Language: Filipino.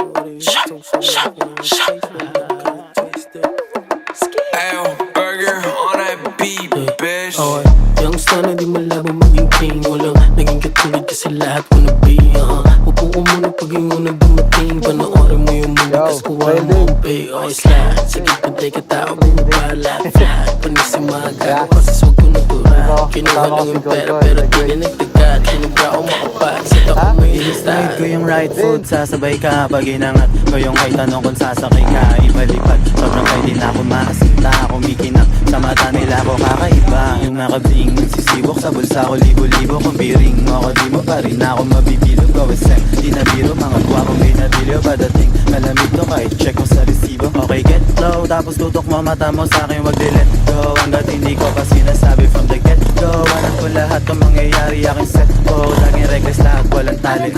Ayo, burger on that beat, bitch. Okay, yung sana di malabo maging king. Walang naging katulad kasi lahat wannabe. Upo ko muna pag yung unang dumating. Panoorin mo yung muna kas kuha mo pay. Okay, slide. Sige, pantay ka tao, bumabala. Flat, panisimaga. Kasi swag ko natura. Kinuha lang yung pera pero di na nagtagat. Kinubra ko makapat. Set ako may ilista. Smite ko yung right foot, sasabay ka. Pag inangat ko yung kay tanong kung sasakay ka. Ibalipad, sobrang pwede na ako maasinta. Kumikinang sa mata nila ako kakaiba. Yung nakabling nagsisiwok sa bulsa ko. Libo-libo kung biring mo ako. Di mo pa rin ako mabibilog. Gawasem, di na biro. Mga guwapong binabilio. Padating malamig to kahit check mo sa resibo. Okay, get low, tapos tutok mo mata mo sa akin. Wag di let go, hanggat hindi ko pa sinasabi from the get go. Alam ko lahat ng mangyayari aking set ko. Laging reckless lahat, walang talent.